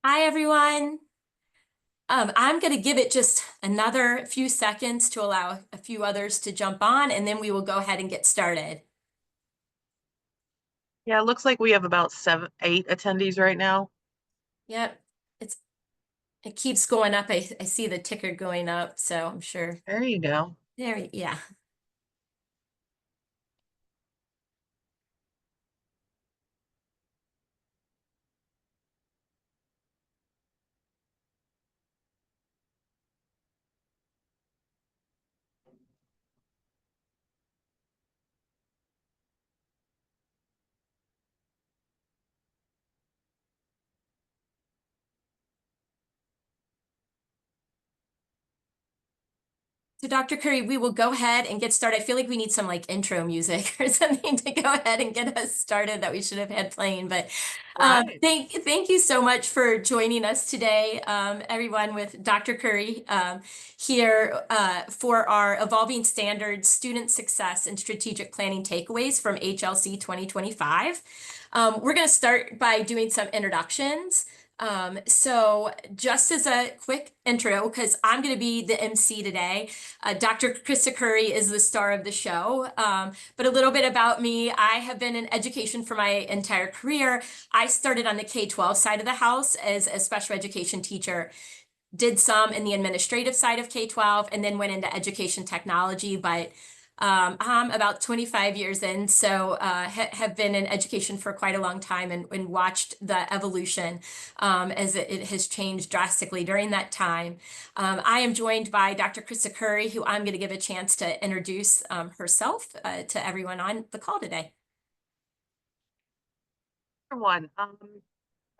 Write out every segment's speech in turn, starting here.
Hi, everyone. I'm going to give it just another few seconds to allow a few others to jump on, and then we will go ahead and get started. Yeah, it looks like we have about 8 attendees right now. Yep, it's it keeps going up. I see the ticker going up, so I'm sure. There you go. Yeah. So Dr. Curry, we will go ahead and get started. I feel like we need some like intro music or something to go ahead and get us started that we should have had playing. But Right. thank you so much for joining us today, everyone, with Dr. Curry here for our Evolving Standards Student Success and Strategic Planning Takeaways from HLC 2025. We're going to start by doing some introductions. So just as a quick intro, because I'm going to be the MC today, Dr. Krista Curry is the star of the show. But a little bit about me, I have been in education for my entire career. I started on the K-12 side of the house as a special education teacher, did some in the administrative side of K-12, and then went into education technology. But I'm about 25 years in, so have been in education for quite a long time and watched the evolution as it has changed drastically during that time. I am joined by Dr. Krista Curry, who I'm going to give a chance to introduce herself to everyone on the call today. Everyone,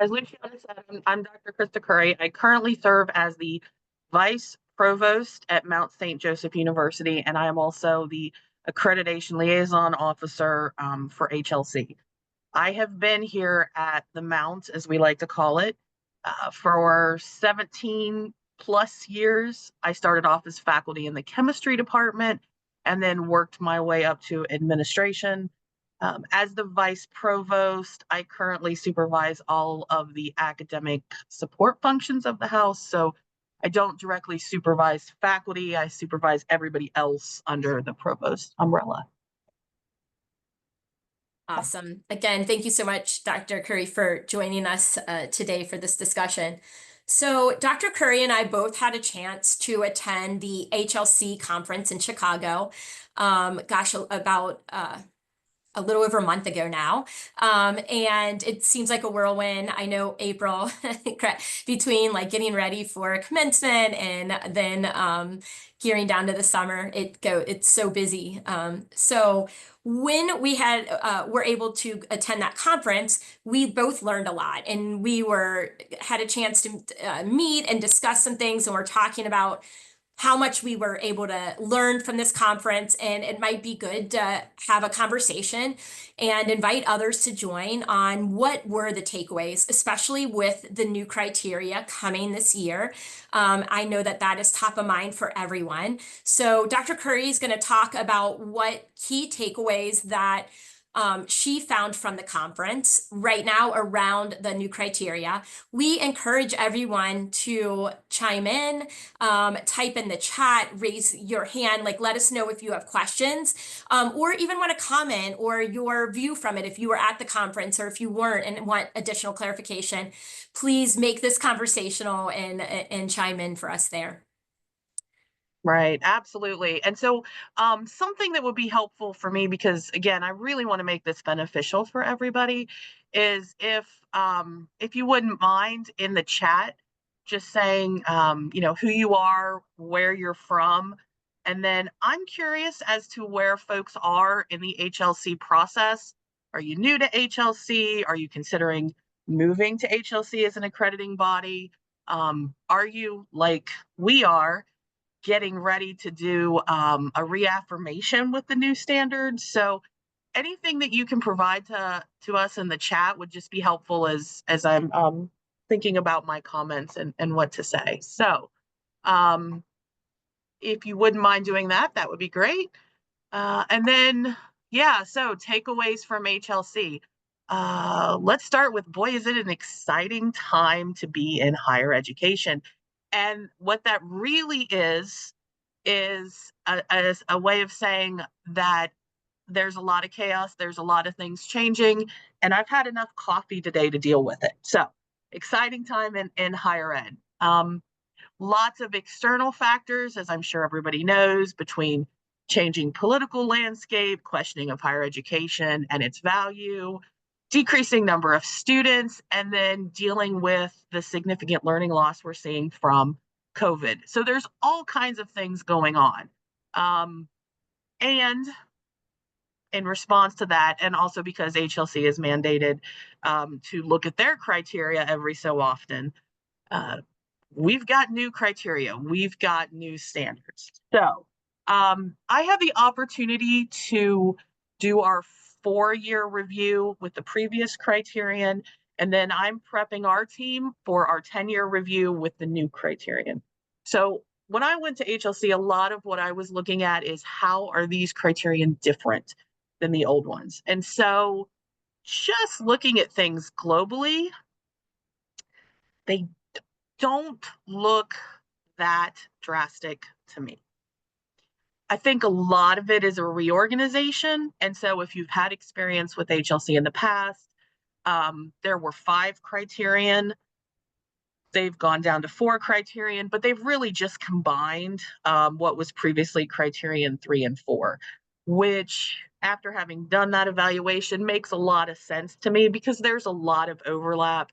as Luciana said, I'm Dr. Krista Curry. I currently serve as the Vice Provost at Mount St. Joseph University, and I am also the Accreditation Liaison Officer for HLC. I have been here at the Mount, as we like to call it, for 17 plus years. I started off as faculty in the chemistry department and then worked my way up to administration. As the vice provost, I currently supervise all of the academic support functions of the house. So I don't directly supervise faculty, I supervise everybody else under the provost umbrella. Awesome. Again, thank you so much, Dr. Curry, for joining us today for this discussion. So, Dr. Curry and I both had a chance to attend the HLC conference in Chicago. About a little over a month ago now. And it seems like a whirlwind. I know April between like getting ready for commencement and then gearing down to the summer, it's so busy. So when we were able to attend that conference, we both learned a lot and had a chance to meet and discuss some things, and we're talking about how much we were able to learn from this conference. And it might be good to have a conversation and invite others to join on what were the takeaways, especially with the new criteria coming this year. I know that that is top of mind for everyone. So Dr. Curry is going to talk about what key takeaways that she found from the conference right now around the new criteria. We encourage everyone to chime in, type in the chat, raise your hand, like let us know if you have questions, or even want to comment or your view from it if you were at the conference or if you weren't and want additional clarification. Please make this conversational and chime in for us there. Right, absolutely. And so, something that would be helpful for me, because again, I really want to make this beneficial for everybody, is if you wouldn't mind in the chat, just saying, who you are, where you're from, and then I'm curious as to where folks are in the HLC process. Are you new to HLC? Are you considering moving to HLC as an accrediting body? Are you like we are? Getting ready to do a reaffirmation with the new standards. So anything that you can provide to us in the chat would just be helpful as I'm thinking about my comments and what to say. So um, if you wouldn't mind doing that, that would be great. And then, yeah, so takeaways from HLC. let's start with, boy, is it an exciting time to be in higher education. And what that really is a way of saying that there's a lot of chaos, there's a lot of things changing, and I've had enough coffee today to deal with it. So, exciting time in higher ed. Lots of external factors, as I'm sure everybody knows, between changing political landscape, questioning of higher education and its value, decreasing number of students, and then dealing with the significant learning loss we're seeing from COVID. So there's all kinds of things going on. And in response to that, and also because HLC is mandated to look at their criteria every so often, uh, we've got new criteria, we've got new standards. So I have the opportunity to do our 4-year review with the previous criterion, and then I'm prepping our team for our 10-year review with the new criterion. So when I went to HLC, a lot of what I was looking at is how are these criterion different than the old ones? And so just looking at things globally, they don't look that drastic to me. I think a lot of it is a reorganization. And so if you've had experience with HLC in the past, there were 5 criterion. They've gone down to 4 criterion, but they've really just combined what was previously criterion 3 and 4, which after having done that evaluation makes a lot of sense to me because there's a lot of overlap.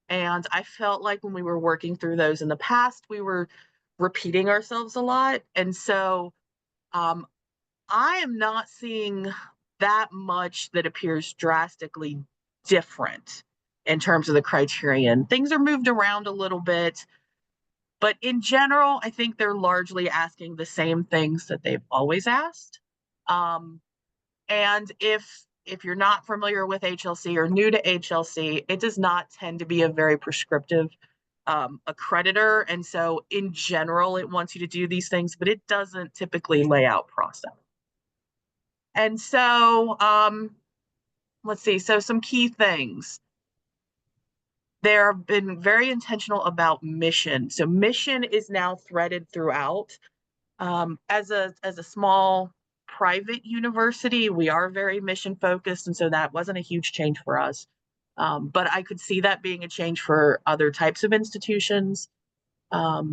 And I felt like when we were working through those in the past, we were repeating ourselves a lot. And so I am not seeing that much that appears drastically different in terms of the criterion. Things are moved around a little bit, but in general, I think they're largely asking the same things that they've always asked. And if you're not familiar with HLC or new to HLC, it does not tend to be a very prescriptive accreditor. And so in general, it wants you to do these things, but it doesn't typically lay out process. And so let's see, so some key things. They've been very intentional about mission. So mission is now threaded throughout. As a small private university, we are very mission focused, and so that wasn't a huge change for us. But I could see that being a change for other types of institutions. What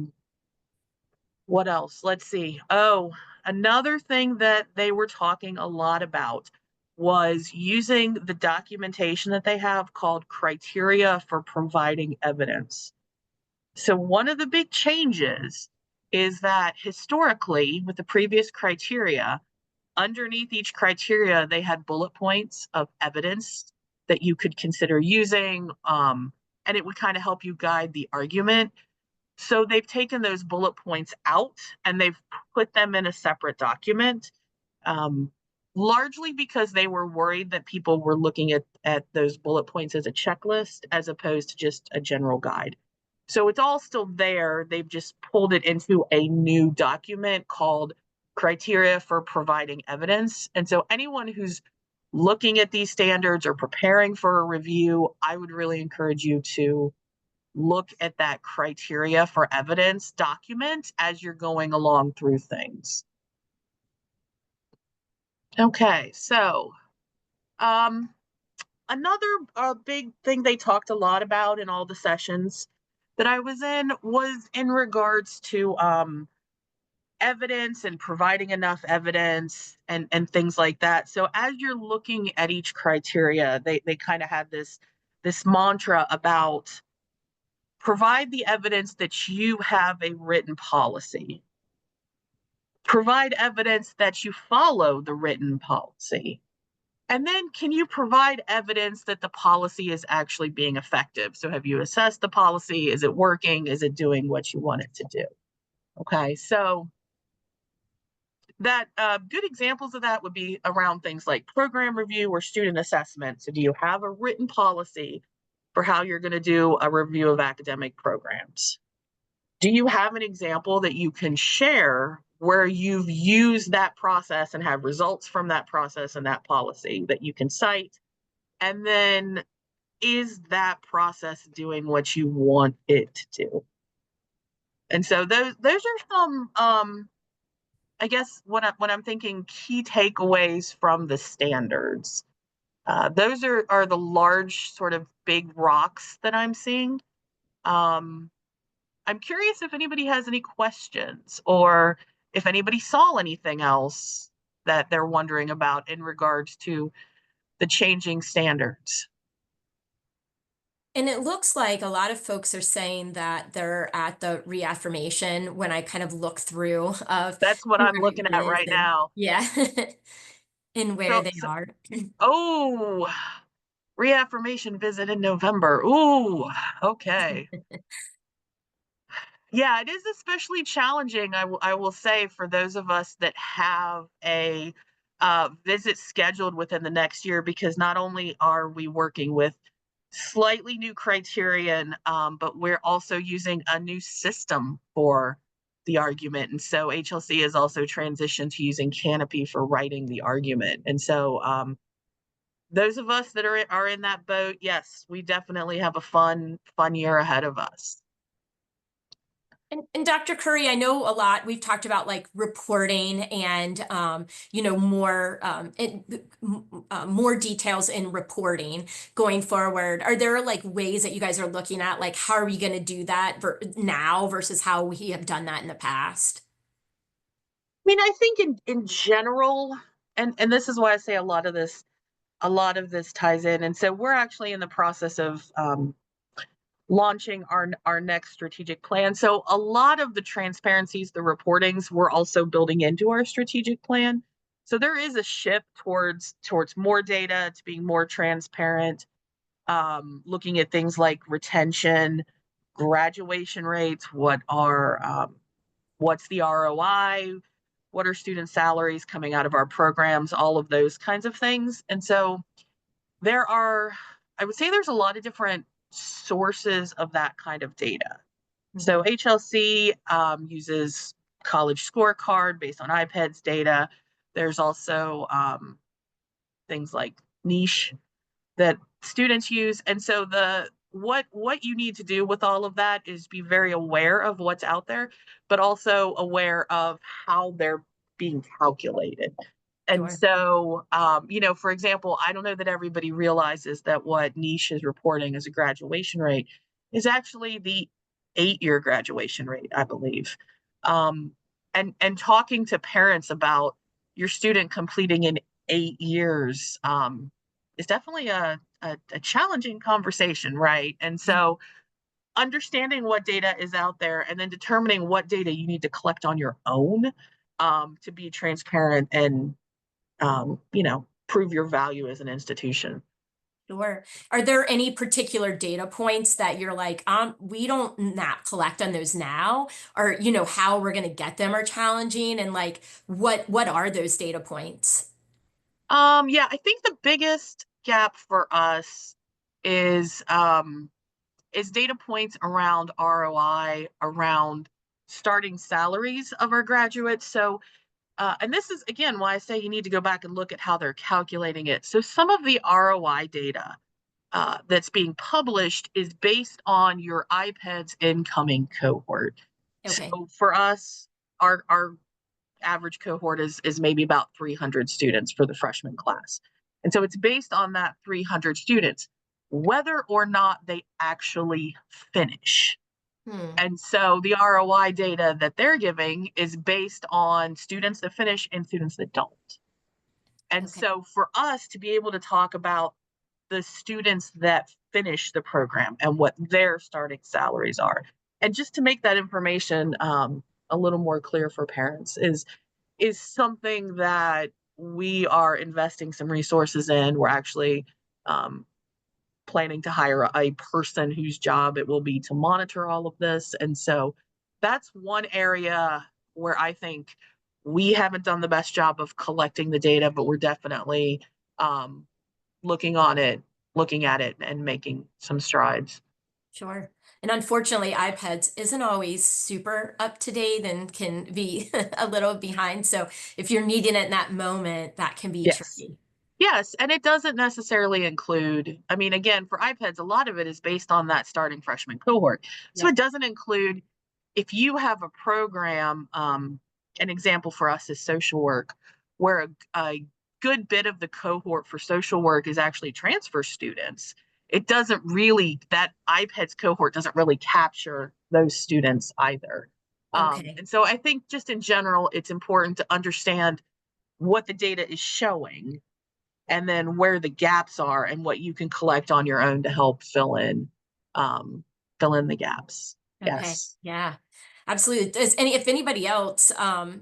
else? Let's see. Oh, another thing that they were talking a lot about was using the documentation that they have called criteria for providing evidence. So one of the big changes is that historically, with the previous criteria, underneath each criteria, they had bullet points of evidence that you could consider using, and it would kind of help you guide the argument. So they've taken those bullet points out and they've put them in a separate document, largely because they were worried that people were looking at those bullet points as a checklist as opposed to just a general guide. So it's all still there. They've just pulled it into a new document called Criteria for Providing Evidence. And so anyone who's looking at these standards or preparing for a review, I would really encourage you to look at that criteria for evidence document as you're going along through things. Okay, so another big thing they talked a lot about in all the sessions that I was in was in regards to evidence and providing enough evidence and things like that. So as you're looking at each criteria, they kind of had this mantra about provide the evidence that you have a written policy. Provide evidence that you follow the written policy. And then can you provide evidence that the policy is actually being effective? So have you assessed the policy? Is it working? Is it doing what you want it to do? Okay, so that good examples of that would be around things like program review or student assessment. So do you have a written policy for how you're going to do a review of academic programs? Do you have an example that you can share where you've used that process and have results from that process and that policy that you can cite? And then is that process doing what you want it to do? And so those are some I guess when I'm thinking key takeaways from the standards. Those are the large sort of big rocks that I'm seeing. Um, I'm curious if anybody has any questions or if anybody saw anything else that they're wondering about in regards to the changing standards. And it looks like a lot of folks are saying that they're at the reaffirmation when I kind of look through of That's what who I'm looking at everyone is right and now. yeah, and where So, they so are. oh, reaffirmation visit in November. Ooh, okay. Yeah, it is especially challenging, I will say, for those of us that have a visit scheduled within the next year, because not only are we working with slightly new criterion, but we're also using a new system for the argument. And so HLC has also transitioned to using Canopy for writing the argument. And so those of us that are in that boat, yes, we definitely have a fun year ahead of us. And Dr. Curry, I know a lot, we've talked about like reporting and, more, more details in reporting going forward. Are there like ways that you guys are looking at, like, how are we going to do that now versus how we have done that in the past? I mean, I think in general, and this is why I say a lot of this ties in. And so we're actually in the process of launching our next strategic plan. So a lot of the transparencies, the reportings, we're also building into our strategic plan. So there is a shift towards more data, to being more transparent, looking at things like retention, graduation rates, what's the ROI, what are student salaries coming out of our programs, all of those kinds of things. And so there are, I would say there's a lot of different sources of that kind of data. So Mhm. HLC uses college scorecard based on iPads data. There's also things like niche that students use. And so the what you need to do with all of that is be very aware of what's out there, but also aware of how they're being calculated. And Sure. so, for example, I don't know that everybody realizes that what niche is reporting as a graduation rate is actually the 8-year graduation rate, I believe. Um, and talking to parents about your student completing in 8 years, is definitely a challenging conversation, right? And so understanding what data is out there and then determining what data you need to collect on your own, to be transparent and prove your value as an institution. Sure. Are there any particular data points that you're like, we don't not collect on those now, or how we're going to get them are challenging, and like, what are those data points? Yeah, I think the biggest gap for us is data points around ROI, around starting salaries of our graduates. So and this is again why I say you need to go back and look at how they're calculating it. So some of the ROI data that's being published is based on your iPad's incoming cohort. Okay. So for us, our average cohort is maybe about 300 students for the freshman class. And so it's based on that 300 students, whether or not they actually finish. Hmm. And so the ROI data that they're giving is based on students that finish and students that don't. And Okay. so for us to be able to talk about the students that finish the program and what their starting salaries are, and just to make that information a little more clear for parents is something that we are investing some resources in. We're actually um, planning to hire a person whose job it will be to monitor all of this. And so that's one area where I think we haven't done the best job of collecting the data, but we're definitely um, looking on it, looking at it, and making some strides. Sure. And unfortunately, iPads isn't always super up to date and can be a little behind. So if you're needing it in that moment, that can be Yes. tricky. Yes, and it doesn't necessarily include, I mean, again, for iPads, a lot of it is based on that starting freshman cohort. So Yep. it doesn't include if you have a program, an example for us is social work, where a good bit of the cohort for social work is actually transfer students. It doesn't really, that iPads cohort doesn't really capture those students either. Okay. And so I think just in general, it's important to understand what the data is showing and then where the gaps are and what you can collect on your own to help um, fill in the gaps. Okay. Yes. Yeah, absolutely. If anybody else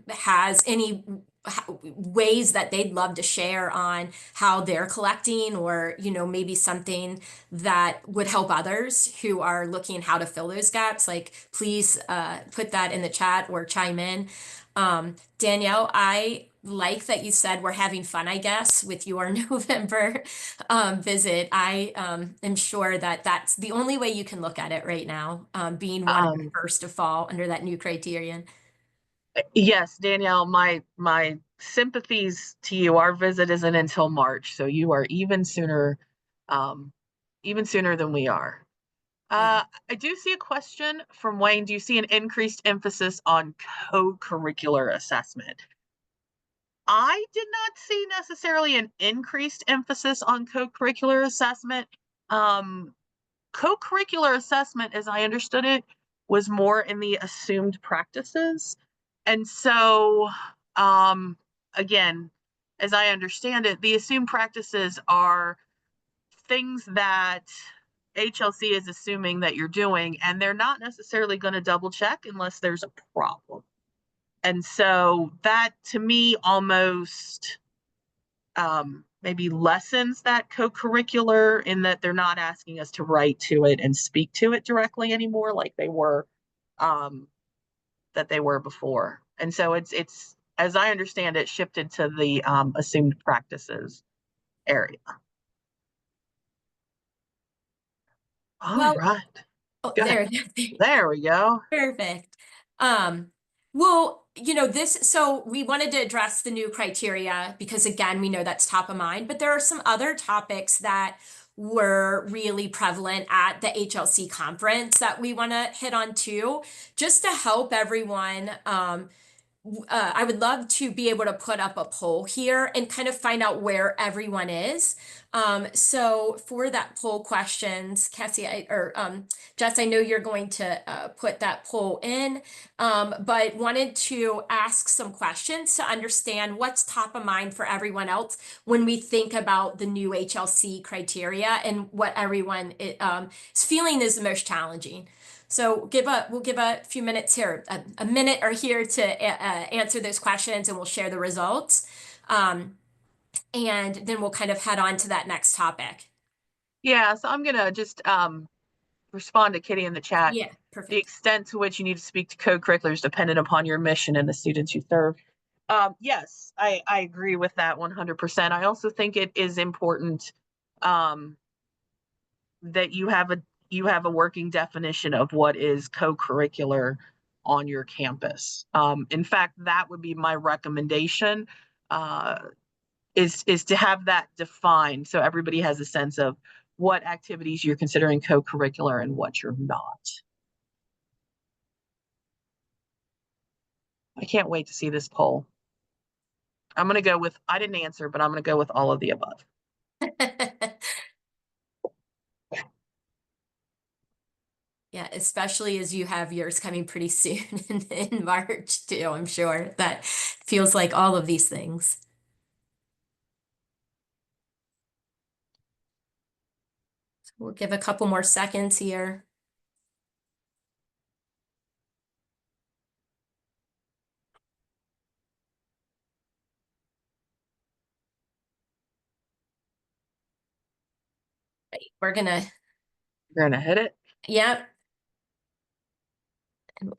has any ways that they'd love to share on how they're collecting, or maybe something that would help others who are looking how to fill those gaps, like please put that in the chat or chime in. Danielle, I like that you said we're having fun, I guess, with your November visit. I am sure that that's the only way you can look at it right now, being one of the Um, first to fall under that new criterion. yes, Danielle, my sympathies to you. Our visit isn't until March, so you are um, even sooner than we are. Yeah. I do see a question from Wayne. Do you see an increased emphasis on co-curricular assessment? I did not see necessarily an increased emphasis on co-curricular assessment. Um, Co-curricular assessment, as I understood it, was more in the assumed practices. And so, um, again, as I understand it, the assumed practices are things that HLC is assuming that you're doing, and they're not necessarily going to double check unless there's a problem. And so that to me almost maybe lessens that co-curricular in that they're not asking us to write to it and speak to it directly anymore like they were um, that they were before. And so it's as I understand it shifted to the assumed practices area. All Well, right. oh, Go ahead. There we go. perfect. Um, well, so we wanted to address the new criteria because again, we know that's top of mind, but there are some other topics that were really prevalent at the HLC conference that we want to hit on too, just to help everyone. I would love to be able to put up a poll here and kind of find out where everyone is. So for that poll questions, Cassie, Jess, I know you're going to put that poll in, but wanted to ask some questions to understand what's top of mind for everyone else when we think about the new HLC criteria and what everyone is feeling is the most challenging. So we'll give a few minutes here, a minute or here to answer those questions, and we'll share the results. And then we'll kind of head on to that next topic. Yeah, so I'm gonna just respond to Kitty in the chat. Yeah, The perfect. extent to which you need to speak to co-curriculars is dependent upon your mission and the students you serve. Yes, I agree with that 100%. I also think it is important um, that you have a working definition of what is co-curricular on your campus. In fact, that would be my recommendation. Uh, is to have that defined so everybody has a sense of what activities you're considering co-curricular and what you're not. I can't wait to see this poll. I'm going to go with, I didn't answer, but I'm going to go with all of the above. Yeah, especially as you have yours coming pretty soon in March too, I'm sure that feels like all of these things. So we'll give a couple more seconds here. Right, we're gonna, You're going to hit it. yep,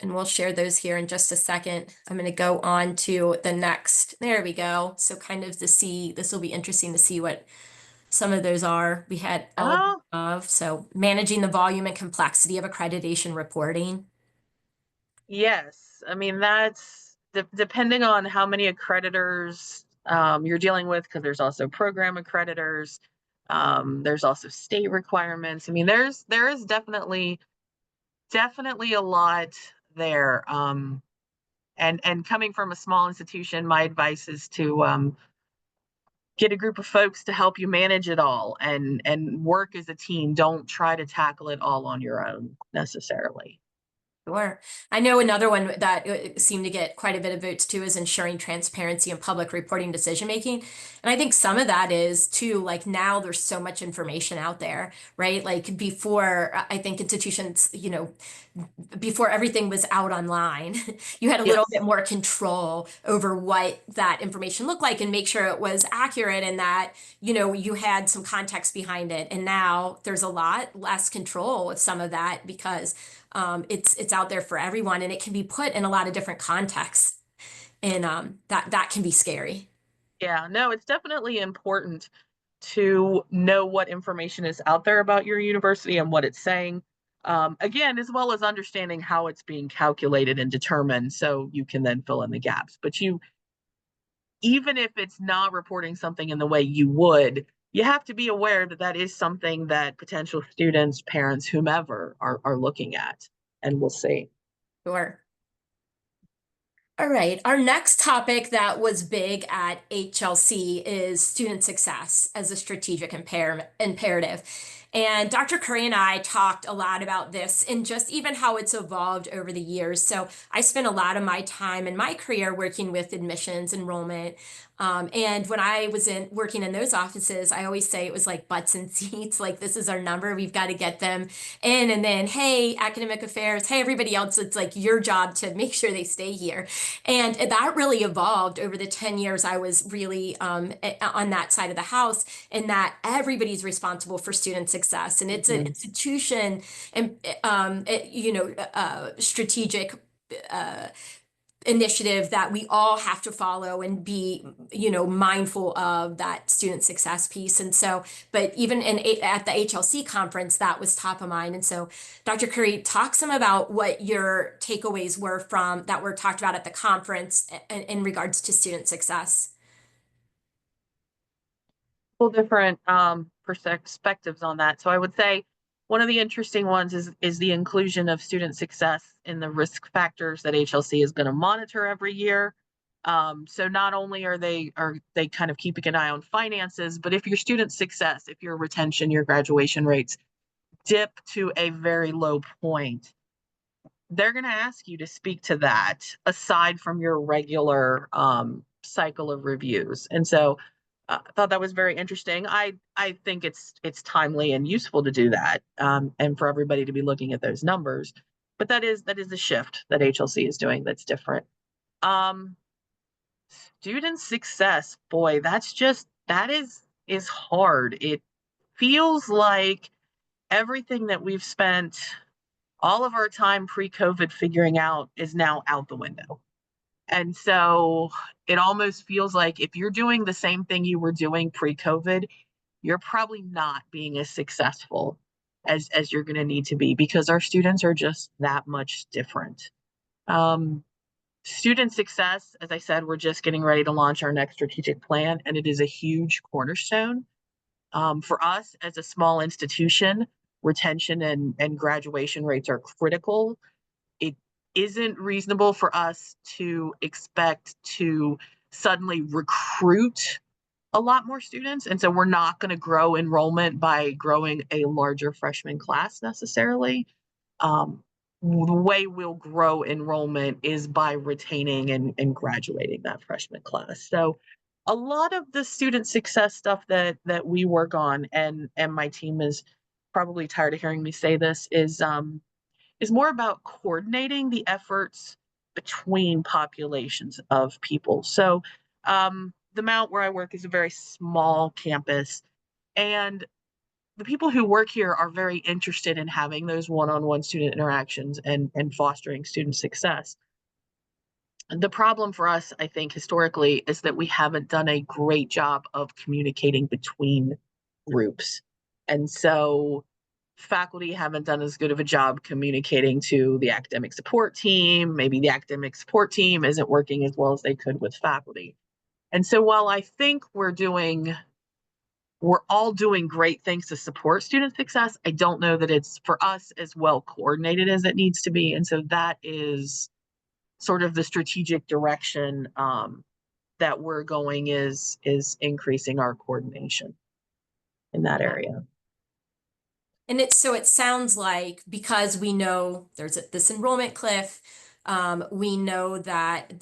and we'll share those here in just a second. I'm going to go on to the next. There we go. So kind of to see, this will be interesting to see what some of those are. We had all of the Oh, above. So managing the volume and complexity of accreditation reporting. yes. I mean, that's depending on how many accreditors you're dealing with, because there's also program accreditors. There's also state requirements. I mean, there is definitely a lot there. And coming from a small institution, my advice is to get a group of folks to help you manage it all and work as a team. Don't try to tackle it all on your own necessarily. Sure. I know another one that seemed to get quite a bit of votes too is ensuring transparency and public reporting decision making. And I think some of that is too, like now there's so much information out there, right? Like before, I think institutions, before everything was out online, you had a little Yes. bit more control over what that information looked like and make sure it was accurate and that, you had some context behind it. And now there's a lot less control with some of that because it's out there for everyone and it can be put in a lot of different contexts. And that can be scary. Yeah, no, it's definitely important to know what information is out there about your university and what it's saying. Again, as well as understanding how it's being calculated and determined, so you can then fill in the gaps. But even if it's not reporting something in the way you would, you have to be aware that that is something that potential students, parents, whomever are looking at and will see. Sure. All right. Our next topic that was big at HLC is student success as a strategic imperative. And Dr. Curry and I talked a lot about this and just even how it's evolved over the years. So I spent a lot of my time in my career working with admissions, enrollment. And when I was working in those offices, I always say it was like butts and seats. Like this is our number. We've got to get them in. And then, hey, academic affairs, hey, everybody else, it's like your job to make sure they stay here. And that really evolved over the 10 years I was really on that side of the house, and that everybody's responsible for student success. And it's an Mhm. institution and, strategic uh, initiative that we all have to follow and be, mindful of that student success piece. And so, but even at the HLC conference, that was top of mind. And so, Dr. Curry, talk some about what your takeaways were from that were talked about at the conference in regards to student success. Different perspectives on that. So I would say one of the interesting ones is the inclusion of student success in the risk factors that HLC is going to monitor every year. So not only are they kind of keeping an eye on finances, but if your student success, if your retention, your graduation rates dip to a very low point, they're going to ask you to speak to that aside from your regular cycle of reviews. And so I thought that was very interesting. I think it's timely and useful to do that, and for everybody to be looking at those numbers. But that is the shift that HLC is doing that's different. Um, Student success, boy, that is hard. It feels like everything that we've spent all of our time pre-COVID figuring out is now out the window. And so it almost feels like if you're doing the same thing you were doing pre-COVID, you're probably not being as successful as you're going to need to be, because our students are just that much different. Um, Student success, as I said, we're just getting ready to launch our next strategic plan, and it is a huge cornerstone. For us as a small institution, retention and graduation rates are critical. It isn't reasonable for us to expect to suddenly recruit a lot more students. And so we're not going to grow enrollment by growing a larger freshman class necessarily. Um, the way we'll grow enrollment is by retaining and graduating that freshman class. So a lot of the student success stuff that we work on, and my team is probably tired of hearing me say this, is more about coordinating the efforts between populations of people. So the Mount where I work is a very small campus, and the people who work here are very interested in having those one-on-one student interactions and fostering student success. The problem for us, I think, historically, is that we haven't done a great job of communicating between groups. And so faculty haven't done as good of a job communicating to the academic support team. Maybe the academic support team isn't working as well as they could with faculty. And so while I think we're all doing great things to support student success, I don't know that it's for us as well coordinated as it needs to be. And so that is sort of the strategic direction that we're going is increasing our coordination in that area. And it sounds like because we know there's this enrollment cliff, we know that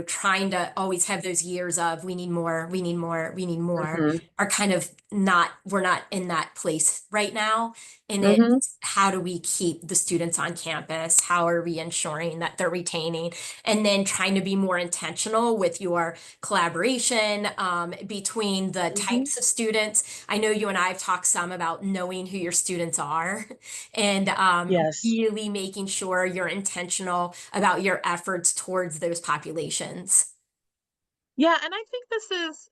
trying to always have those years of we need more, we need more, we need more Mm-hmm. are kind of not, we're not in that place right now. And Mm-hmm. it's how do we keep the students on campus? How are we ensuring that they're retaining? And then trying to be more intentional with your collaboration between the Mm-hmm. types of students. I know you and I have talked some about knowing who your students are and Yes. really making sure you're intentional about your efforts towards those populations. Yeah, and I think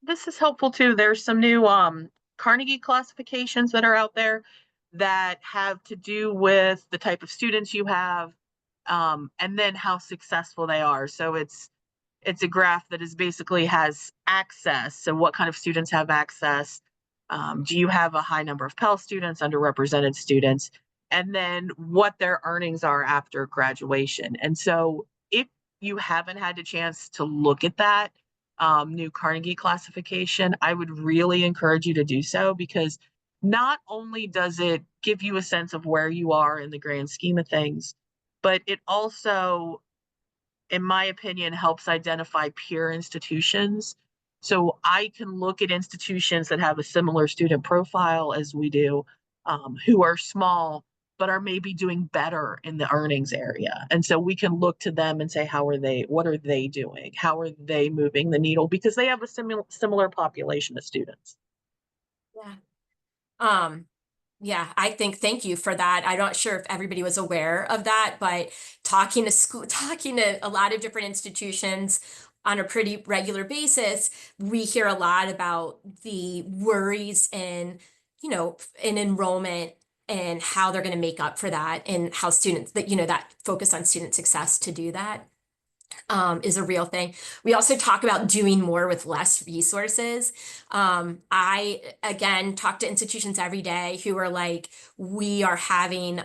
this is helpful too. There's some new Carnegie classifications that are out there that have to do with the type of students you have, and then how successful they are. So it's a graph that is basically has access. So what kind of students have access? Do you have a high number of Pell students, underrepresented students, and then what their earnings are after graduation? And so if you haven't had a chance to look at that new Carnegie classification, I would really encourage you to do so because not only does it give you a sense of where you are in the grand scheme of things, but it also, in my opinion, helps identify peer institutions. So I can look at institutions that have a similar student profile as we do, who are small, but are maybe doing better in the earnings area. And so we can look to them and say, what are they doing? How are they moving the needle? Because they have a similar population of students. Yeah. Um, yeah, I think thank you for that. I'm not sure if everybody was aware of that, but talking to school, talking to a lot of different institutions on a pretty regular basis, we hear a lot about the worries in enrollment and how they're going to make up for that and how students that focus on student success to do that is a real thing. We also talk about doing more with less resources. I, again, talk to institutions every day who are like, we are having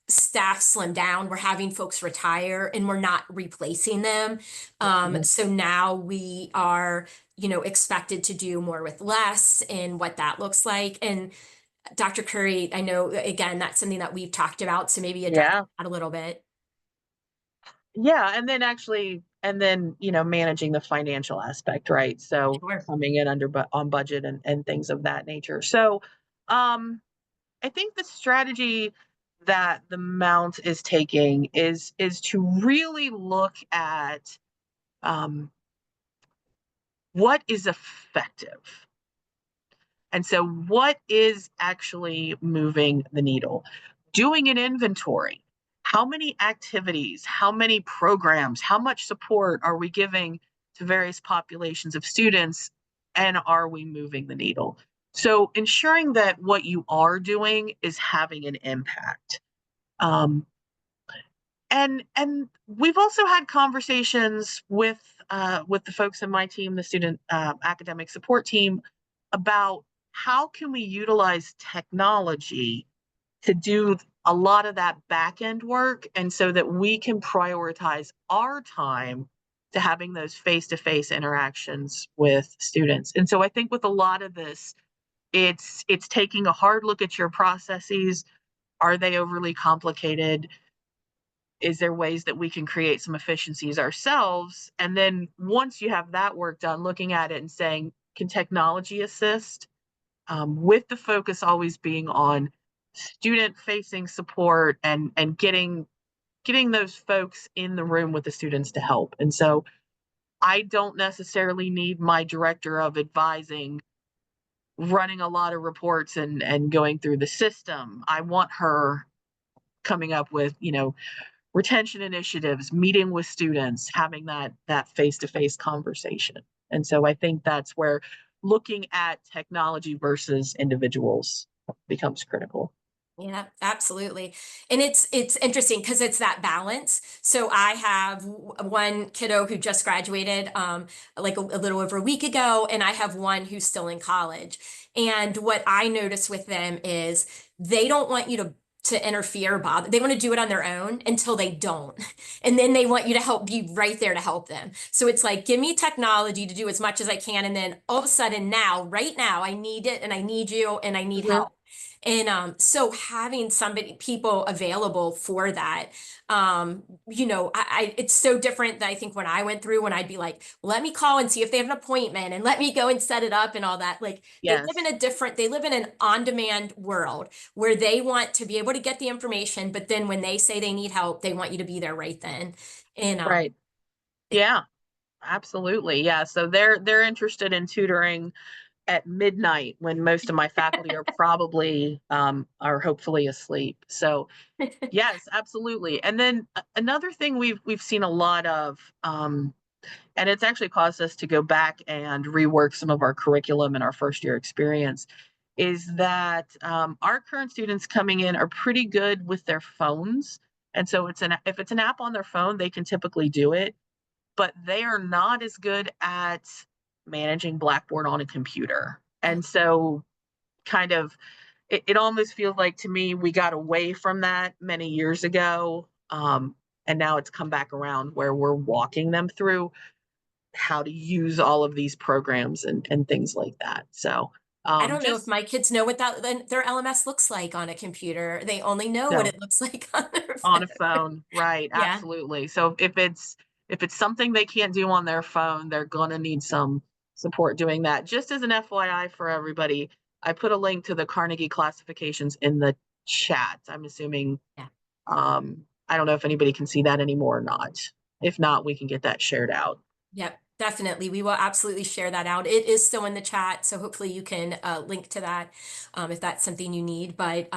staff slim down. We're having folks retire and we're not replacing them. Mhm. So now we are, expected to do more with less and what that looks like. And Dr. Curry, I know, again, that's something that we've talked about. So maybe address Yeah. that a little bit. Yeah, and then managing the financial aspect, right? So Sure. coming in on budget and things of that nature. So um I think the strategy that the Mount is taking is to really look at what is effective. And so what is actually moving the needle? Doing an inventory. How many activities, how many programs, how much support are we giving to various populations of students? And are we moving the needle? So ensuring that what you are doing is having an impact. Um, and we've also had conversations with the folks in my team, the student academic support team, about how can we utilize technology to do a lot of that back end work, and so that we can prioritize our time to having those face-to-face interactions with students. And so I think with a lot of this, it's taking a hard look at your processes. Are they overly complicated? Is there ways that we can create some efficiencies ourselves? And then once you have that work done, looking at it and saying, can technology assist? With the focus always being on student facing support and getting those folks in the room with the students to help. And so I don't necessarily need my director of advising running a lot of reports and going through the system. I want her coming up with, retention initiatives, meeting with students, having that face-to-face conversation. And so I think that's where looking at technology versus individuals becomes critical. Yeah, absolutely. And it's interesting because it's that balance. So I have one kiddo who just graduated like a little over a week ago, and I have one who's still in college. And what I notice with them is they don't want you to interfere, bother. They want to do it on their own until they don't. And then they want you to help, be right there to help them. So it's like, give me technology to do as much as I can, and then all of a sudden now, right now, I need it and I need you and I need Mhm. help. And so having people available for that, it's so different that I think when I went through, when I'd be like, let me call and see if they have an appointment and let me go and set it up and all that. Like Yes. they live in an on-demand world where they want to be able to get the information, but then when they say they need help, they want you to be there right then. And Right. Yeah, absolutely. Yeah. So they're interested in tutoring at midnight when most of my faculty are probably are hopefully asleep. So yes, absolutely. And then another thing we've seen a lot of, and it's actually caused us to go back and rework some of our curriculum in our first year experience, is that our current students coming in are pretty good with their phones. And so if it's an app on their phone, they can typically do it, but they are not as good at managing Blackboard on a computer. Oh, And so kind of it almost feels like to me we got away from that many years ago. And now it's come back around where we're walking them through how to use all of these programs and things like that. So I don't know if just my kids know what their LMS looks like on a computer. They only know what no. it looks like on their On a phone. phone, right, Yeah. absolutely. So if it's something they can't do on their phone, they're gonna need some support doing that. Just as an FYI for everybody, I put a link to the Carnegie classifications in the chat. I'm assuming, Yeah. I don't know if anybody can see that anymore or not. If not, we can get that shared out. Yep, definitely. We will absolutely share that out. It is still in the chat, so hopefully you can link to that if that's something you need. But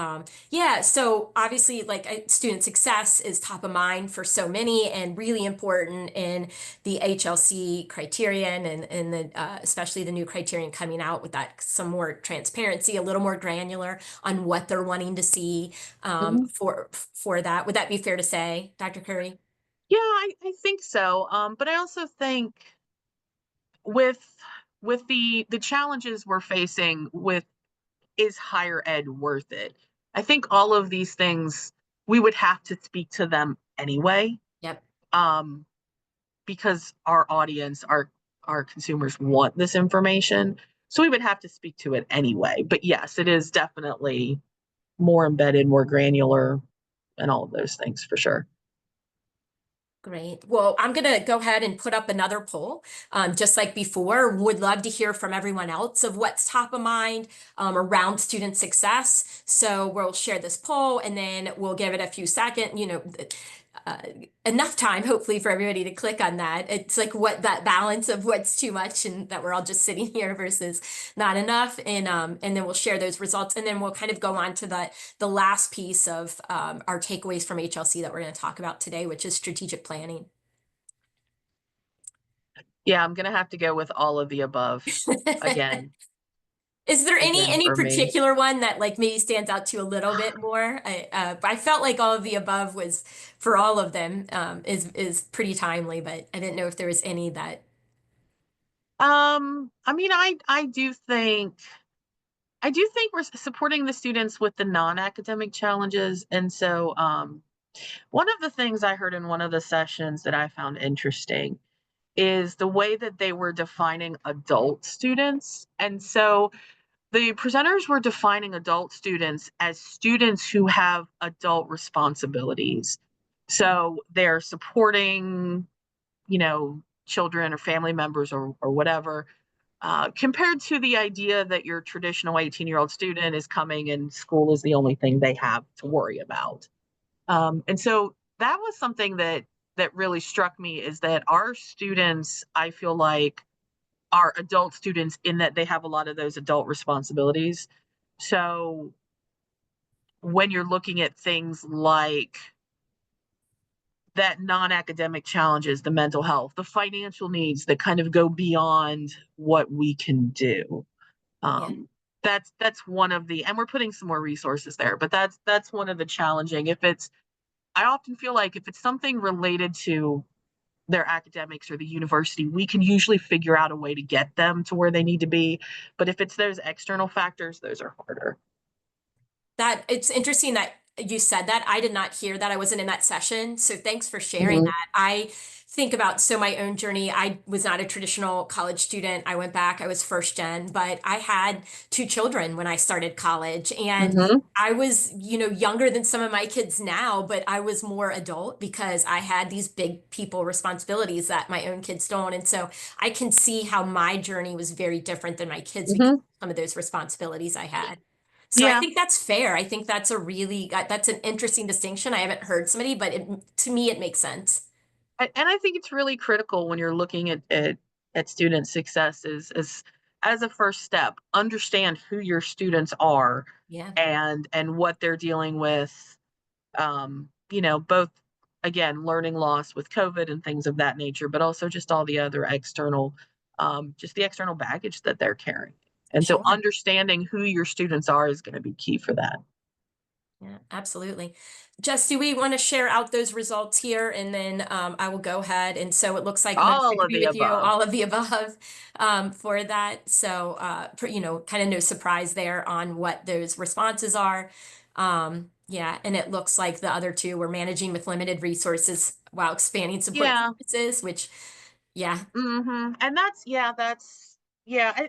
yeah, so obviously, like student success is top of mind for so many and really important in the HLC criterion and especially the new criterion coming out with that some more transparency, a little more granular on what they're wanting to see Mhm. for that. Would that be fair to say, Dr. Curry? Yeah, I think so. But I also think with the challenges we're facing with is higher ed worth it? I think all of these things we would have to speak to them anyway, Yep. um, because our audience, our consumers want this information. So we would have to speak to it anyway. But yes, it is definitely more embedded, more granular, and all of those things for sure. Great. Well, I'm going to go ahead and put up another poll. Just like before, would love to hear from everyone else of what's top of mind around student success. So we'll share this poll and then we'll give it a few seconds, uh, enough time, hopefully, for everybody to click on that. It's like what that balance of what's too much and that we're all just sitting here versus not enough. And then we'll share those results. And then we'll kind of go on to the last piece of our takeaways from HLC that we're going to talk about today, which is strategic planning. Yeah, I'm gonna have to go with all of the above again. Is there Again any for me. particular one that like maybe stands out to you a little bit more? I felt like all of the above was for all of them is pretty timely, but I didn't know if there was any that I mean, I do think we're supporting the students with the non-academic challenges. And so, one of the things I heard in one of the sessions that I found interesting is the way that they were defining adult students. And so the presenters were defining adult students as students who have adult responsibilities. So they're supporting, children or family members or whatever, compared to the idea that your traditional 18-year-old student is coming and school is the only thing they have to worry about. And so that was something that really struck me, is that our students, I feel like, are adult students in that they have a lot of those adult responsibilities. So when you're looking at things like that non-academic challenges, the mental health, the financial needs that kind of go beyond what we can do. yeah. Um, that's one of the, and we're putting some more resources there, but that's one of the challenging. If it's, I often feel like if it's something related to their academics or the university, we can usually figure out a way to get them to where they need to be. But if it's those external factors, those are harder. That it's interesting that you said that. I did not hear that. I wasn't in that session. So thanks for sharing Mhm. that. I think about so my own journey. I was not a traditional college student. I went back, I was first gen, but I had two children when I started college. And Mhm. I was, younger than some of my kids now, but I was more adult because I had these big people responsibilities that my own kids don't. And so I can see how my journey was very different than my kids because Mhm. of some of those responsibilities I had. So I Yeah. think that's fair. I think that's a really that's an interesting distinction. I haven't heard somebody, but to me it makes sense. And I think it's really critical when you're looking at student success is as a first step, understand who your students are Yeah, and what they're dealing with. Both again, learning loss with COVID and things of that nature, but also just all the other external, just the external baggage that they're carrying. And so sure. understanding who your students are is going to be key for that. Yeah, absolutely. Jess, do we want to share out those results here? And then I will go ahead. And so it looks like most All of agree the with you, above. all of the above for that. So, kind of no surprise there on what those responses are. Yeah, and it looks like the other two were managing with limited resources while expanding support Yeah. services, which, yeah, And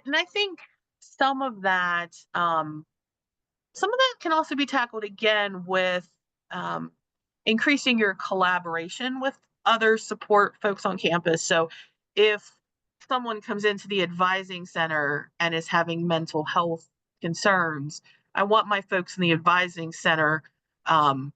and I think some of that, some of that can also be tackled again with um, increasing your collaboration with other support folks on campus. So if someone comes into the advising center and is having mental health concerns, I want my folks in the advising center um,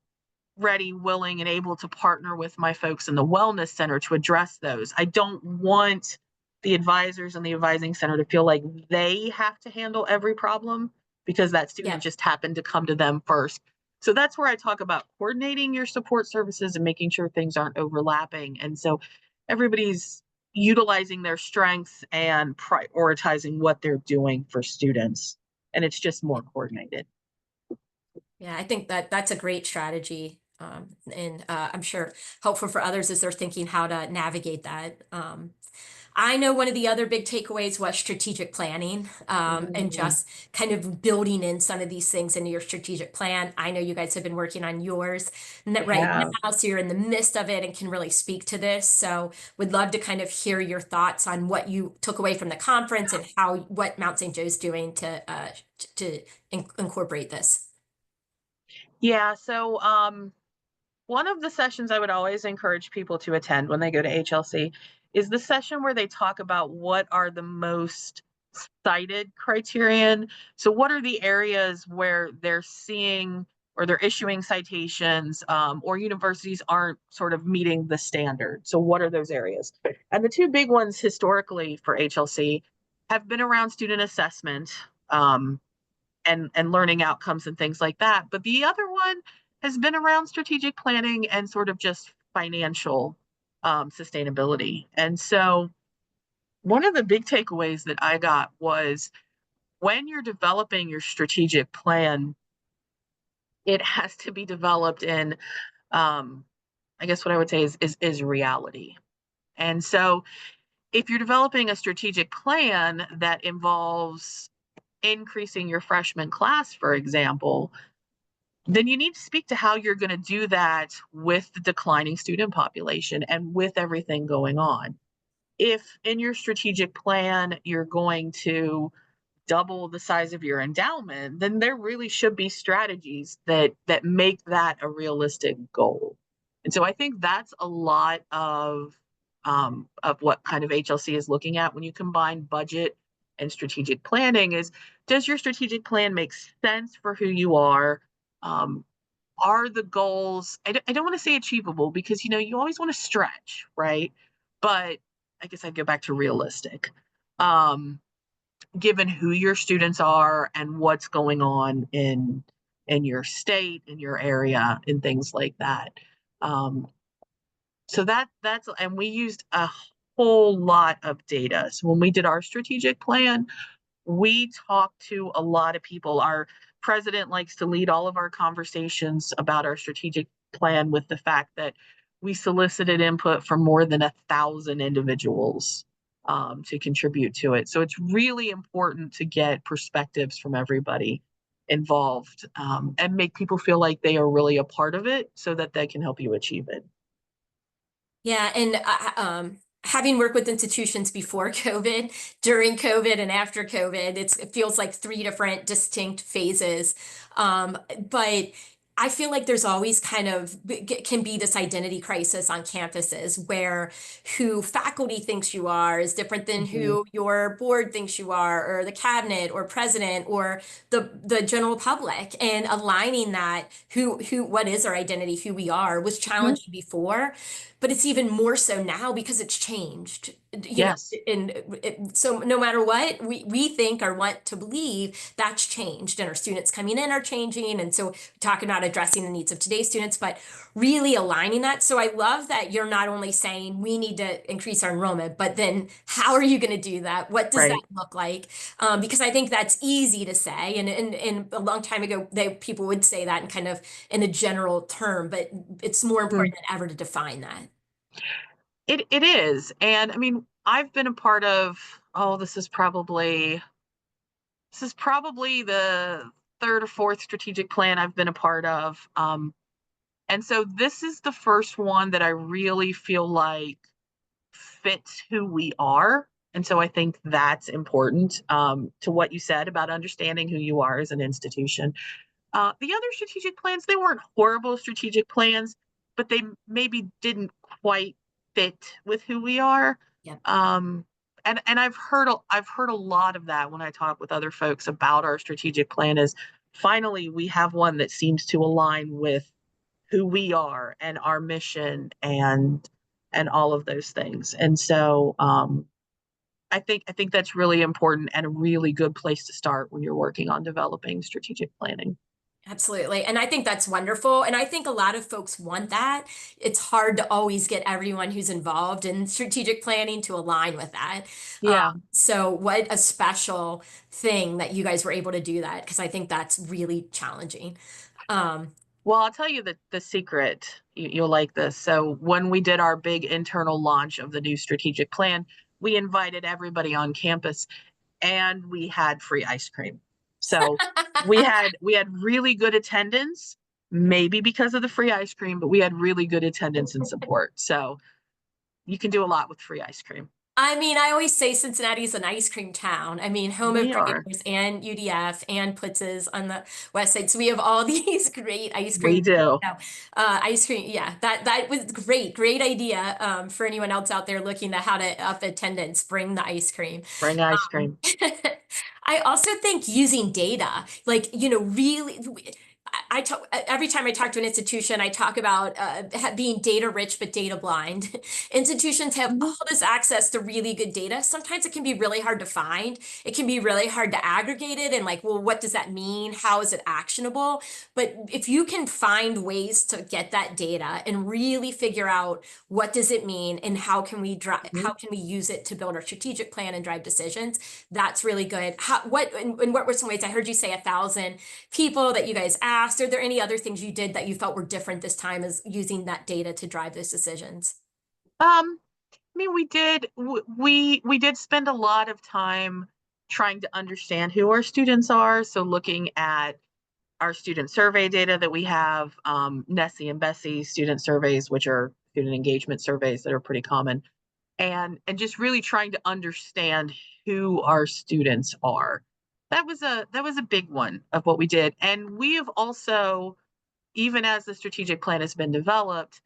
ready, willing, and able to partner with my folks in the wellness center to address those. I don't want the advisors in the advising center to feel like they have to handle every problem because that yeah. student just happened to come to them first. So that's where I talk about coordinating your support services and making sure things aren't overlapping. And so everybody's utilizing their strengths and prioritizing what they're doing for students. And it's just more coordinated. Yeah, I think that that's a great strategy. And I'm sure helpful for others as they're thinking how to navigate that. I know one of the other big takeaways was strategic planning, and Mm, just kind of building in some of these things into your strategic plan. I know you guys have been working on yours right yeah. now, so you're in the midst of it and can really speak to this. So would love to kind of hear your thoughts on what you took away from the conference and how what Mount St. Joe's doing to incorporate this. Yeah. So, one of the sessions I would always encourage people to attend when they go to HLC is the session where they talk about what are the most cited criterion. So, what are the areas where they're seeing or they're issuing citations, or universities aren't sort of meeting the standard? So, what are those areas? And the two big ones historically for HLC have been around student assessment. And learning outcomes and things like that. But the other one has been around strategic planning and sort of just financial sustainability. And so one of the big takeaways that I got was when you're developing your strategic plan, it has to be developed in, um, I guess what I would say is reality. And so if you're developing a strategic plan that involves increasing your freshman class, for example, then you need to speak to how you're going to do that with the declining student population and with everything going on. If in your strategic plan you're going to double the size of your endowment, then there really should be strategies that make that a realistic goal. And so I think that's a lot of what kind of HLC is looking at when you combine budget and strategic planning is, does your strategic plan make sense for who you um, are the goals, I don't want to say achievable because you always want to stretch, right? But I guess I'd go back to realistic. um, Given who your students are and what's going on in your state, in your area, and things like that. Um, so that's, and we used a whole lot of data. So when we did our strategic plan, we talk to a lot of people. Our president likes to lead all of our conversations about our strategic plan with the fact that we solicited input from more than 1,000 individuals to contribute to it. So it's really important to get perspectives from everybody involved and make people feel like they are really a part of it so that they can help you achieve it. Yeah, and having worked with institutions before COVID, during COVID, and after COVID, it feels like three different distinct phases. But I feel like there's always kind of can be this identity crisis on campuses where who faculty thinks you are is different than Mhm. who your board thinks you are, or the cabinet, or president, or the general public, and aligning that who what is our identity, who we are, was Mhm. challenging before, but it's even more so now because it's changed. You know, Yes. and so no matter what we think or want to believe, that's changed, and our students coming in are changing. And so talking about addressing the needs of today's students, but really aligning that. So I love that you're not only saying we need to increase our enrollment, but then how are you going to do that? What does that Right. look like? Because I think that's easy to say, and a long time ago, people would say that in kind of in a general term, but it's more Mhm. important than ever to define that. It is. And I mean, I've been a part of, oh, this is probably the third or fourth strategic plan I've been a part of. And so this is the first one that I really feel like fits who we are. And so I think that's important to what you said about understanding who you are as an institution. The other strategic plans, they weren't horrible strategic plans, but they maybe didn't quite fit with who we are. Yep. Um, and I've heard a lot of that when I talk with other folks about our strategic plan. Is finally we have one that seems to align with who we are and our mission and all of those things. And so I think that's really important and a really good place to start when you're working on developing strategic planning. Absolutely. And I think that's wonderful. And I think a lot of folks want that. It's hard to always get everyone who's involved in strategic planning to align with that. Yeah. So, what a special thing that you guys were able to do that, because I think that's really challenging. Um, Well, I'll tell you the secret. You'll like this. So when we did our big internal launch of the new strategic plan, we invited everybody on campus and we had free ice cream. So we had really good attendance, maybe because of the free ice cream, but we had really good attendance and support. So you can do a lot with free ice cream. I mean, I always say Cincinnati's an ice cream town. I mean, home of We are. Creators and UDF and Putz's on the west side. So we have all these great ice We cream. do. No, ice cream. Yeah, that was great. Great idea. For anyone else out there looking at how to up attendance, bring the ice cream. Bring ice Um, cream. I also think using data, like, really, I talk every time I talk to an institution, I talk about being data rich but data blind. Institutions have Mhm. all this access to really good data. Sometimes it can be really hard to find. It can be really hard to aggregate it and like, well, what does that mean? How is it actionable? But if you can find ways to get that data and really figure out what does it mean and Mhm. how can we use it to build our strategic plan and drive decisions, that's really good. And what were some ways? I heard you say 1,000 people that you guys asked. Are there any other things you did that you felt were different this time as using that data to drive those decisions? I mean, we did spend a lot of time trying to understand who our students are. So looking at our student survey data that we have, Nessie and Bessie student surveys, which are student engagement surveys that are pretty common, and just really trying to understand who our students are. That was a big one of what we did. And we have also, even as the strategic plan has been developed,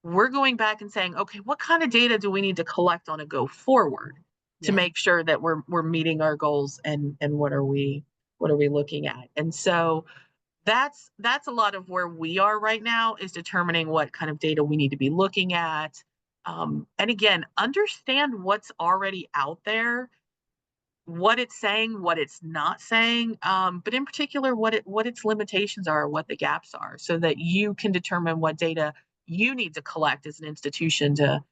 we're going back and saying, okay, what kind of data do we need to collect on a go forward to Yeah. make sure that we're meeting our goals and what are we looking at? And so that's a lot of where we are right now, is determining what kind of data we need to be looking at. And again, understand what's already out there, what it's saying, what it's not saying, but in particular, what its limitations are, what the gaps are, so that you can determine what data you need to collect as an institution to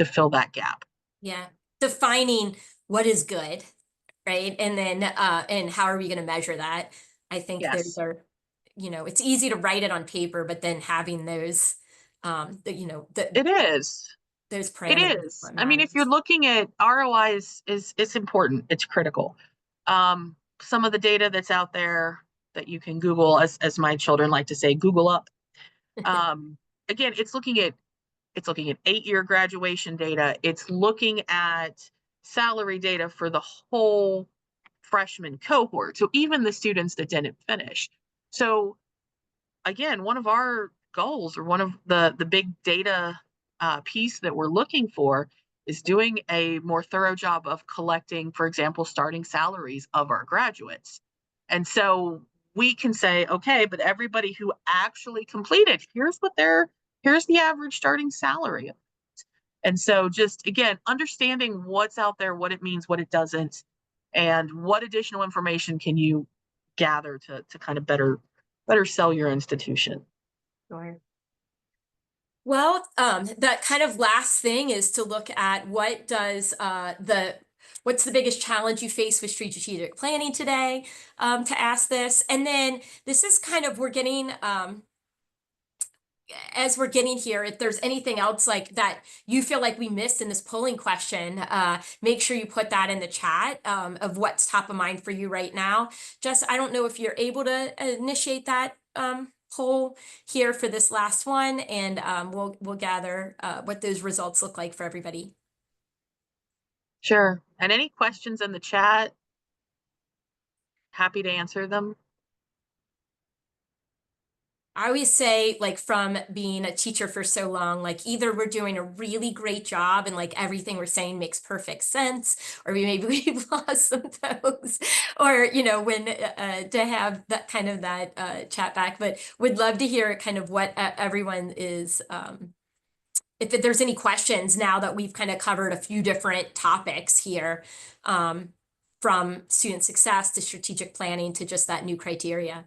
fill that gap. Yeah. Defining what is good right? And then, and how are we going to measure that? I think those Yes, are, it's easy to write it on paper, but then having those, it is. those It parameters is is. what I mean, if you're matters. looking at ROI is it's important. It's critical. Some of the data that's out there that you can Google, as my children like to say, Google up. Um, Again, it's looking at 8-year graduation data. It's looking at salary data for the whole freshman cohort. So even the students that didn't finish. So again, one of our goals, or one of the big data piece that we're looking for, is doing a more thorough job of collecting, for example, starting salaries of our graduates. And so we can say, okay, but everybody who actually completed, here's the average starting salary. And so just again, understanding what's out there, what it means, what it doesn't, and what additional information can you gather to kind of better sell your institution. Sure. Well, that kind of last thing is to look at what's the biggest challenge you face with strategic planning today, to ask this. And then this is kind of, as we're getting here, if there's anything else like that you feel like we missed in this polling question, make sure you put that in the chat, of what's top of mind for you right now. Jess, I don't know if you're able to initiate that poll here for this last one, and we'll gather what those results look like for everybody. Sure. And any questions in the chat, happy to answer them. I always say, like, from being a teacher for so long, like, either we're doing a really great job and like everything we're saying makes perfect sense, or maybe we've lost some toes, or when to have that kind of that chat back. But would love to hear kind of what everyone is, if there's any questions now that we've kind of covered a few different topics here, um, from student success to strategic planning to just that new criteria.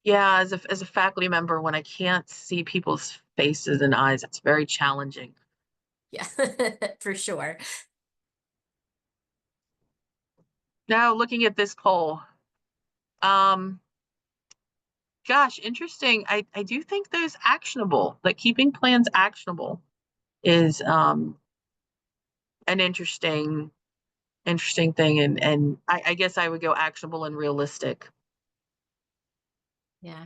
Yeah, as a faculty member, when I can't see people's faces and eyes, it's very challenging. Yeah, for sure. Now, looking at this poll, um, gosh, interesting. I do think there's actionable, like keeping plans actionable is an interesting thing. And I guess I would go actionable and realistic. Yeah.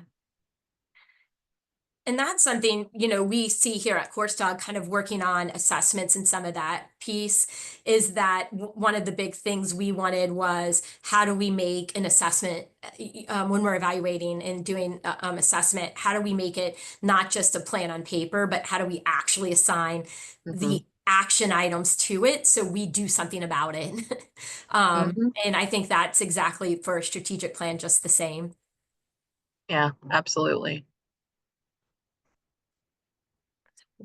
And that's something, we see here at Course Dog, kind of working on assessments, and some of that piece is that one of the big things we wanted was, how do we make an assessment, when we're evaluating and doing assessment, how do we make it not just a plan on paper, but how do we actually assign Hmm. the action items to it so we do something about it? Hmm. And I think that's exactly for a strategic plan, just the same. Yeah, absolutely.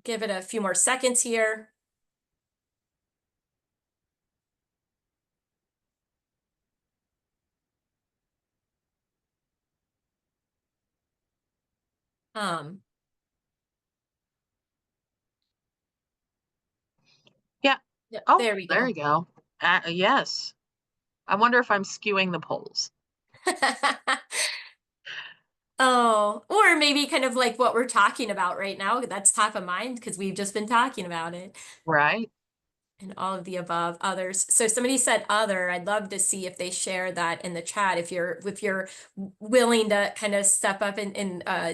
Give it a few more seconds here. Um, Yeah. yeah, Oh, there we there go. you go. Yes. I wonder if I'm skewing the polls. Oh, or maybe kind of like what we're talking about right now. That's top of mind because we've just been talking about it, Right. and all of the above others. So somebody said other. I'd love to see if they share that in the chat, if you're willing to kind of step up and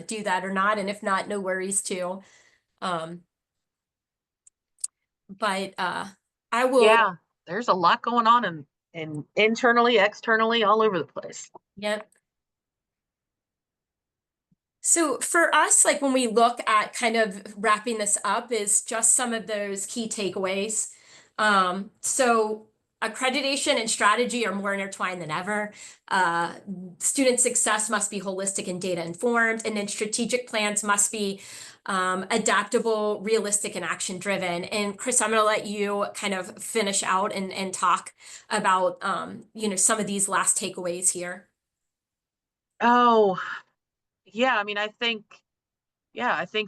do that or not. And if not, no worries too. Um, but I will, Yeah. There's a lot going on in internally, externally, all over the place. yep. So for us, like when we look at kind of wrapping this up, is just some of those key takeaways. So accreditation and strategy are more intertwined than ever. Uh, Student success must be holistic and data informed, and then strategic plans must be adaptable, realistic, and action driven. And Chris, I'm going to let you kind of finish out and talk about some of these last takeaways here. Oh, yeah. I mean, I think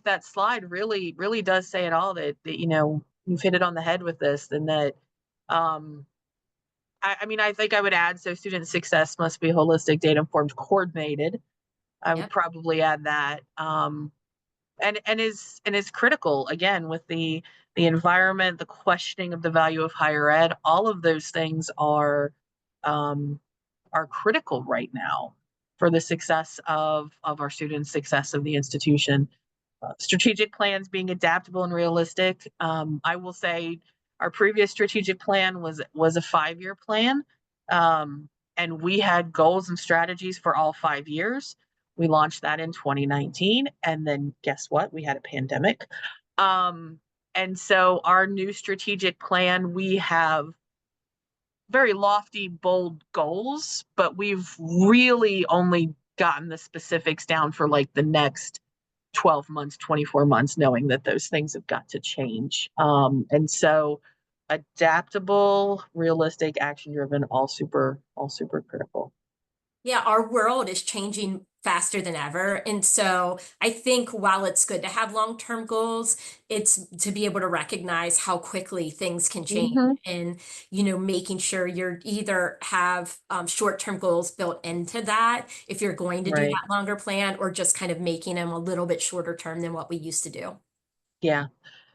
that slide really does say it all, that you've hit it on the head with this, and that um I mean, I think I would add, so student success must be holistic, data informed, coordinated. I would Yep. probably add that. And is critical again with the environment, the questioning of the value of higher ed. All of those things um, are critical right now for the success of our students, success of the institution. Strategic plans being adaptable and realistic. I will say our previous strategic plan was a 5-year plan, and we had goals and strategies for all 5 years. We launched that in 2019, and then guess what? We had a pandemic. Um, and so our new strategic plan, we have very lofty, bold goals, but we've really only gotten the specifics down for like the next 12 months, 24 months, knowing that those things have got to change. And so adaptable, realistic, action driven, all super critical. Yeah, our world is changing faster than ever. And so I think while it's good to have long-term goals, it's to be able to recognize how quickly things can change Mm-hmm. and, making sure you're either have short-term goals built into that if you're going to do Right. that longer plan, or just kind of making them a little bit shorter term than what we used to do. Yeah.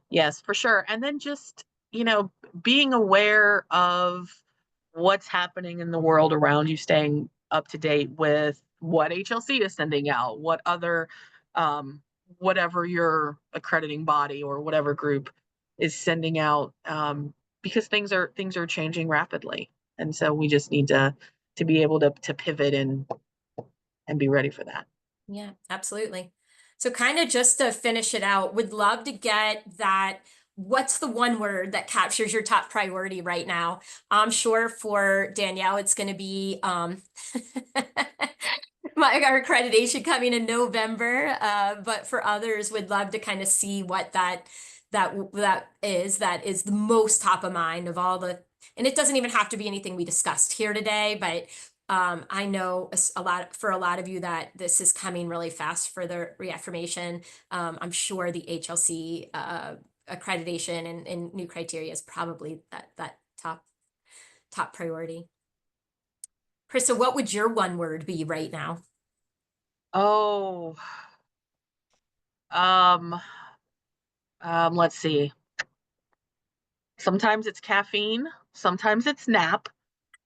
Yes, for sure. And then just, being aware of what's happening in the world around you, staying up to date with what HLC is sending out, what other, um, whatever your accrediting body or whatever group is sending out, because things are changing rapidly, and so we just need to be able to pivot and be ready for that. Yeah, absolutely. So kind of just to finish it out, would love to get that. What's the one word that captures your top priority right now? I'm sure for Danielle, it's going to be our accreditation coming in November. But for others, would love to kind of see what that is the most top of mind of all the. And it doesn't even have to be anything we discussed here today, but I know a lot for a lot of you that this is coming really fast for the reaffirmation. I'm sure the HLC accreditation and new criteria is probably that top priority. Krista, what would your one word be right now? Oh, um, let's see. Sometimes it's caffeine, sometimes it's nap.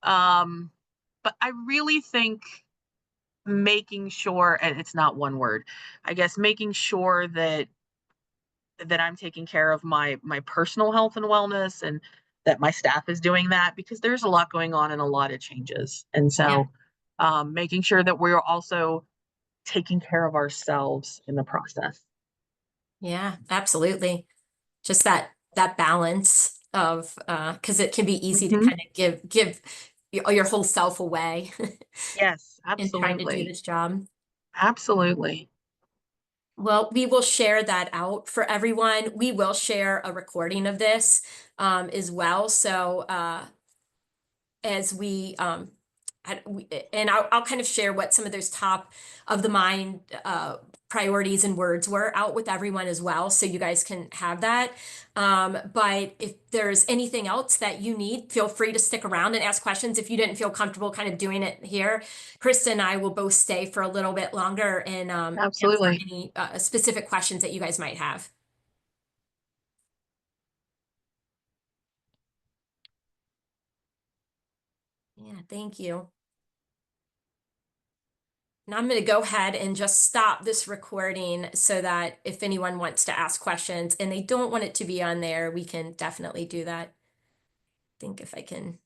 Um, but I really think making sure, and it's not one word, I guess making sure that I'm taking care of my personal health and wellness, and that my staff is doing that, because there's a lot going on and a lot of changes. And Yeah, so making sure that we're also taking care of ourselves in the process. yeah, absolutely. Just that balance of because it can be easy to Hmm. kind of give your whole self away Yes, in trying to do absolutely. this job. Absolutely. Well, we will share that out for everyone. We will share a recording of this as well. So as we and I'll kind of share what some of those top of the mind priorities and words were out with everyone as well, so you guys can have that. But if there's anything else that you need, feel free to stick around and ask questions. If you didn't feel comfortable kind of doing it here, Krista and I will both stay for a little bit longer and answer Absolutely. any specific questions that you guys might have. Yeah, thank you. Now I'm going to go ahead and just stop this recording so that if anyone wants to ask questions and they don't want it to be on there, we can definitely do that. I think if I can